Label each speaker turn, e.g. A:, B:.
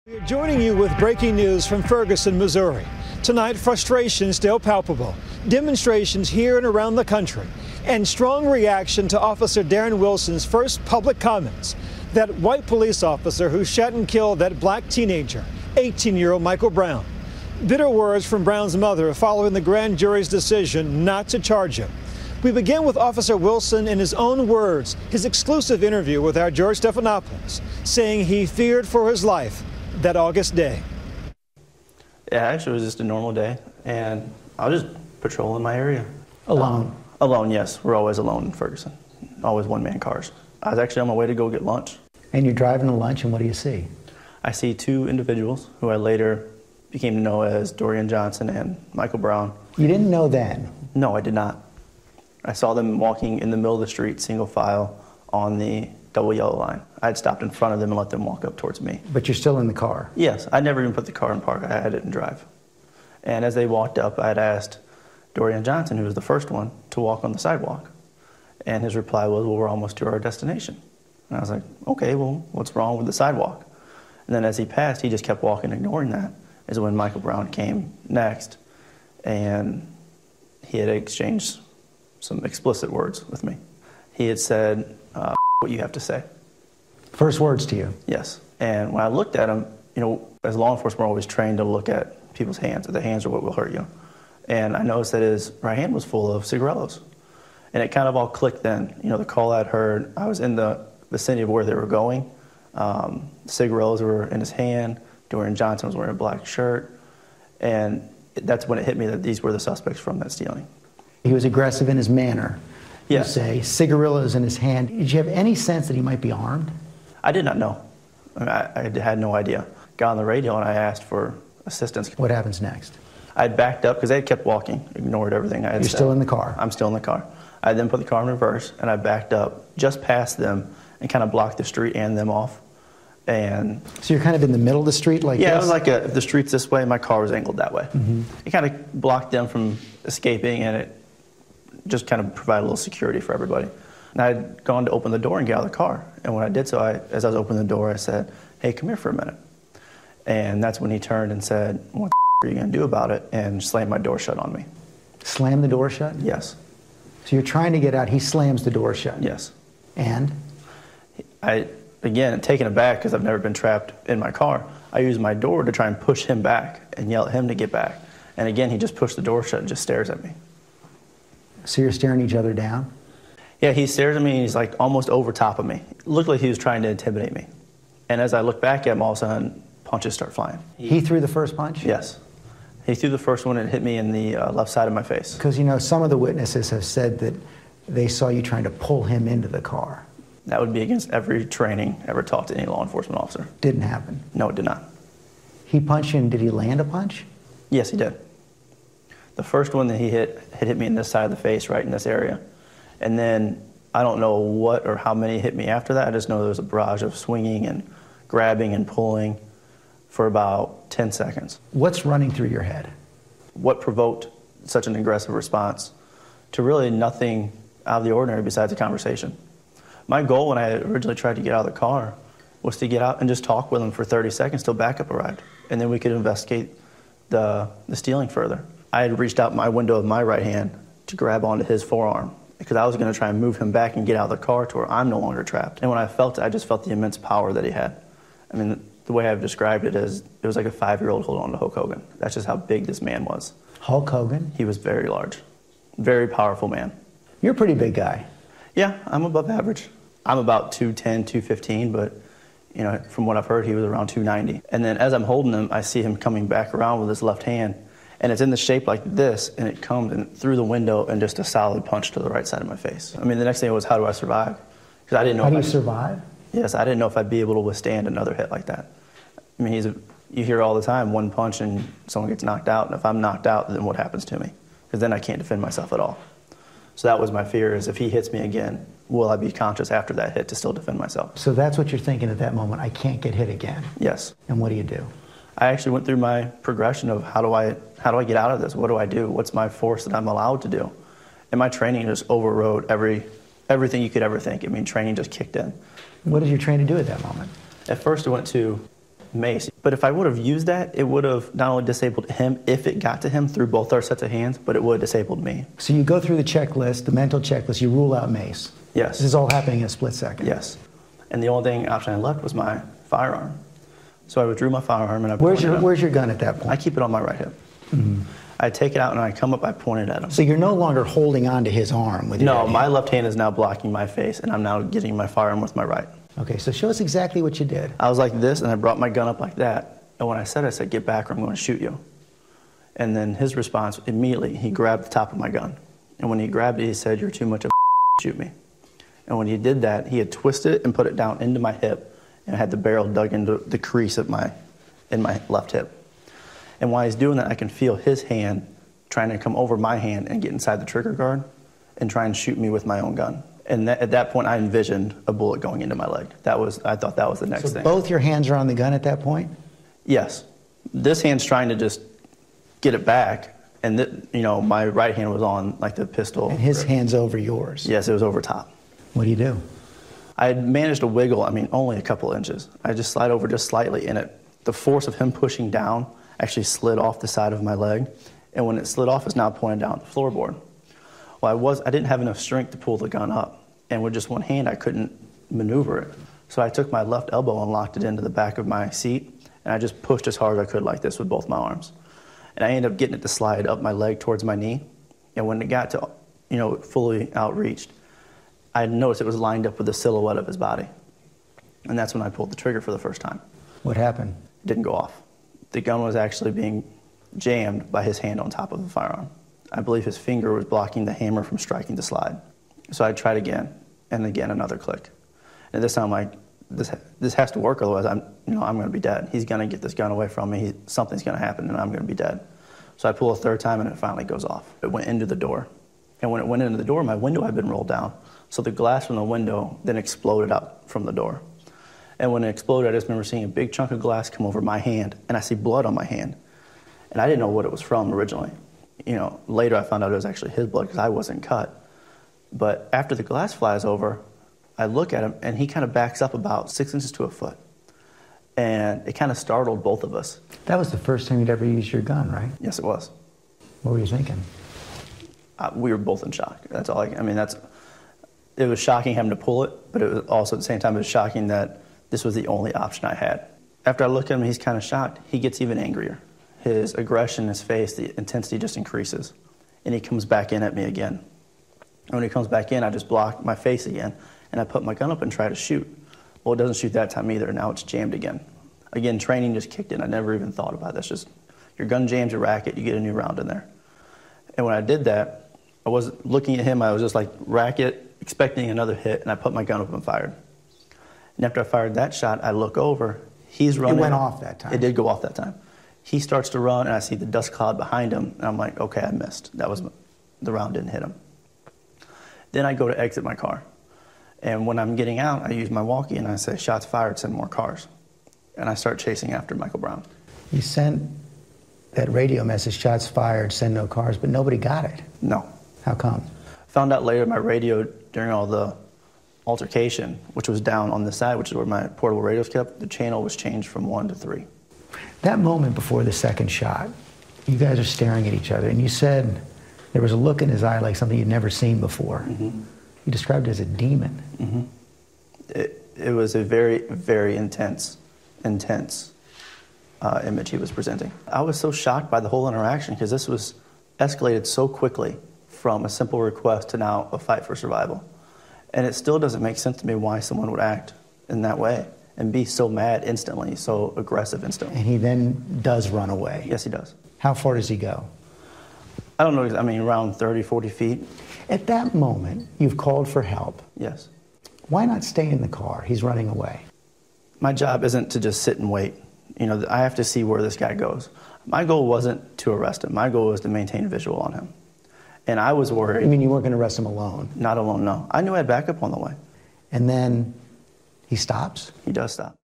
A: We're joining you with breaking news from Ferguson, Missouri. Tonight, frustration still palpable. Demonstrations here and around the country, and strong reaction to Officer Darren Wilson's first public comments. That white police officer who shot and killed that black teenager, 18-year-old Michael Brown. Bitter words from Brown's mother following the grand jury's decision not to charge him. We begin with Officer Wilson in his own words, his exclusive interview with our George Stephanopoulos, saying he feared for his life that August day.
B: Yeah, actually it was just a normal day, and I was just patrolling my area.
C: Alone?
B: Alone, yes. We're always alone in Ferguson. Always one-man cars. I was actually on my way to go get lunch.
C: And you're driving to lunch, and what do you see?
B: I see two individuals who I later became to know as Darren Johnson and Michael Brown.
C: You didn't know then?
B: No, I did not. I saw them walking in the middle of the street, single file, on the double yellow line. I had stopped in front of them and let them walk up towards me.
C: But you're still in the car?
B: Yes, I never even put the car in park. I didn't drive. And as they walked up, I had asked Darren Johnson, who was the first one, to walk on the sidewalk. And his reply was, well, we're almost to our destination. And I was like, okay, well, what's wrong with the sidewalk? And then as he passed, he just kept walking, ignoring that, is when Michael Brown came next. And he had exchanged some explicit words with me. He had said, what you have to say.
C: First words to you?
B: Yes. And when I looked at him, you know, as law enforcement, we're always trained to look at people's hands. The hands are what will hurt you. And I noticed that his right hand was full of cigarillos. And it kind of all clicked then. You know, the call I'd heard, I was in the vicinity of where they were going. Cigarillos were in his hand. Darren Johnson was wearing a black shirt. And that's when it hit me that these were the suspects from that stealing.
C: He was aggressive in his manner.
B: Yes.
C: You say, cigarillos in his hand. Did you have any sense that he might be armed?
B: I did not know. I had no idea. Got on the radio and I asked for assistance.
C: What happens next?
B: I had backed up because they had kept walking, ignored everything I had said.
C: You're still in the car?
B: I'm still in the car. I then put the car in reverse and I backed up just past them and kind of blocked the street and them off. And
C: so you're kind of in the middle of the street like this?
B: Yeah, it was like if the street's this way, my car was angled that way. Mm-hmm. It kind of blocked them from escaping, and it just kind of provided a little security for everybody. And I had gone to open the door and get out of the car. And when I did so, as I was opening the door, I said, hey, come here for a minute. And that's when he turned and said, what the are you going to do about it? And slammed my door shut on me.
C: Slam the door shut?
B: Yes.
C: So you're trying to get out. He slams the door shut?
B: Yes.
C: And?
B: Again, taken aback because I've never been trapped in my car, I used my door to try and push him back and yell at him to get back. And again, he just pushed the door shut and just stares at me.
C: So you're staring each other down?
B: Yeah, he stares at me and he's like almost over top of me. It looked like he was trying to intimidate me. And as I look back at him, all of a sudden, punches start flying.
C: He threw the first punch?
B: Yes. He threw the first one and it hit me in the left side of my face.
C: Because, you know, some of the witnesses have said that they saw you trying to pull him into the car.
B: That would be against every training ever taught to any law enforcement officer.
C: Didn't happen?
B: No, it did not.
C: He punched you, and did he land a punch?
B: Yes, he did. The first one that he hit me in this side of the face, right in this area. And then I don't know what or how many hit me after that. I just know there was a barrage of swinging and grabbing and pulling for about 10 seconds.
C: What's running through your head?
B: What provoked such an aggressive response to really nothing out of the ordinary besides a conversation? My goal when I originally tried to get out of the car was to get out and just talk with him for 30 seconds till backup arrived. And then we could investigate the stealing further. I had reached out my window of my right hand to grab onto his forearm because I was going to try and move him back and get out of the car to where I'm no longer trapped. And when I felt it, I just felt the immense power that he had. I mean, the way I've described it is it was like a 5-year-old holding on to Hulk Hogan. That's just how big this man was.
C: Hulk Hogan?
B: He was very large, very powerful man.
C: You're a pretty big guy.
B: Yeah, I'm above average. I'm about 210, 215, but you know, from what I've heard, he was around 290. And then as I'm holding him, I see him coming back around with his left hand, and it's in the shape like this, and it comes in through the window and just a solid punch to the right side of my face. I mean, the next thing was, how do I survive? Because I didn't know.
C: How do you survive?
B: Yes, I didn't know if I'd be able to withstand another hit like that. I mean, you hear all the time, one punch and someone gets knocked out, and if I'm knocked out, then what happens to me? Because then I can't defend myself at all. So that was my fear, is if he hits me again, will I be conscious after that hit to still defend myself?
C: So that's what you're thinking at that moment, I can't get hit again.
B: Yes.
C: And what do you do?
B: I actually went through my progression of how do I get out of this? What do I do? What's my force that I'm allowed to do? And my training just overrode everything you could ever think. I mean, training just kicked in.
C: What did your training do at that moment?
B: At first, I went to mace. But if I would have used that, it would have not only disabled him if it got to him through both our sets of hands, but it would have disabled me.
C: So you go through the checklist, the mental checklist, you rule out mace.
B: Yes.
C: This is all happening in a split second.
B: Yes. And the only option I left was my firearm. So I withdrew my firearm and I
C: Where's your gun at that point?
B: I keep it on my right hip.
C: Mm-hmm.
B: I take it out and I come up, I point it at him.
C: So you're no longer holding on to his arm with your
B: No,
C: right
B: my
C: hand.
B: left hand is now blocking my face and I'm now getting my firearm with my right.
C: Okay, so show us exactly what you did.
B: I was like this and I brought my gun up like that. And when I said, get back or I'm going to shoot you. And then his response, immediately, he grabbed the top of my gun. And when he grabbed it, he said, "You're too much of a shoot me." And when he did that, he had twisted it and put it down into my hip and had the barrel dug into the crease of in my left hip. And while he's doing that, I can feel his hand trying to come over my hand and get inside the trigger guard and try and shoot me with my own gun. And at that point, I envisioned a bullet going into my leg. I thought that was the next thing.
C: So both your hands are on the gun at that point?
B: Yes. This hand's trying to just get it back, and my right hand was on like the pistol.
C: And his hand's over yours?
B: Yes, it was over top.
C: What do you do?
B: I had managed to wiggle, only a couple inches. I just slide over just slightly, and the force of him pushing down actually slid off the side of my leg, and when it slid off, it's now pointed down at the floorboard. Well, I didn't have enough strength to pull the gun up, and with just one hand, I couldn't maneuver it. So I took my left elbow and locked it into the back of my seat, and I just pushed as hard as I could like this with both my arms. And I ended up getting it to slide up my leg towards my knee. And when it got to, fully outreached, I noticed it was lined up with the silhouette of his body. And that's when I pulled the trigger for the first time.
C: What happened?
B: It didn't go off. The gun was actually being jammed by his hand on top of the firearm. I believe his finger was blocking the hammer from striking the slide. So I tried again, and again another click. And this time I'm like, this has to work, otherwise I'm going to be dead. He's going to get this gun away from me. Something's going to happen, and I'm going to be dead. So I pull a third time, and it finally goes off. It went into the door. And when it went into the door, my window had been rolled down. So the glass from the window then exploded out from the door. And when it exploded, I just remember seeing a big chunk of glass come over my hand, and I see blood on my hand. And I didn't know what it was from originally. Later I found out it was actually his blood because I wasn't cut. But after the glass flies over, I look at him, and he kind of backs up about 6 inches to a foot. And it kind of startled both of us.
C: That was the first time you'd ever used your gun, right?
B: Yes, it was.
C: What were you thinking?
B: We were both in shock. That's all. It was shocking having to pull it, but it was also at the same time, it was shocking that this was the only option I had. After I look at him, he's kind of shocked. He gets even angrier. His aggression in his face, the intensity just increases. And he comes back in at me again. And when he comes back in, I just block my face again. And I put my gun up and try to shoot. Well, it doesn't shoot that time either. Now it's jammed again. Again, training just kicked in. I never even thought about this. Just your gun jams your racket, you get a new round in there. And when I did that, I wasn't looking at him. I was just like racket, expecting another hit, and I put my gun up and fired. And after I fired that shot, I look over. He's running.
C: It went off that time.
B: It did go off that time. He starts to run, and I see the dust cloud behind him, and I'm like, okay, I missed. The round didn't hit him. Then I go to exit my car. And when I'm getting out, I use my walkie and I say, "Shots fired, send more cars." And I start chasing after Michael Brown.
C: You sent that radio message, "Shots fired, send no cars," but nobody got it.
B: No.
C: How come?
B: Found out later my radio during all the altercation, which was down on the side, which is where my portable radio's kept, the channel was changed from 1 to 3.
C: That moment before the second shot, you guys are staring at each other, and you said there was a look in his eye like something you'd never seen before. Mm-hmm. You described it as a demon.
B: Mm-hmm. It was a very, very intense image he was presenting. I was so shocked by the whole interaction because this was escalated so quickly from a simple request to now a fight for survival. And it still doesn't make sense to me why someone would act in that way and be so mad instantly, so aggressive instantly.
C: And he then does run away.
B: Yes, he does.
C: How far does he go?
B: I don't know, around 30, 40 feet.
C: At that moment, you've called for help.
B: Yes.
C: Why not stay in the car? He's running away.
B: My job isn't to just sit and wait. I have to see where this guy goes. My goal wasn't to arrest him. My goal was to maintain visual on him. And I was worried.
C: You mean you weren't going to arrest him alone?
B: Not alone, no. I knew I had backup on the way.
C: And then he stops?
B: He does stop.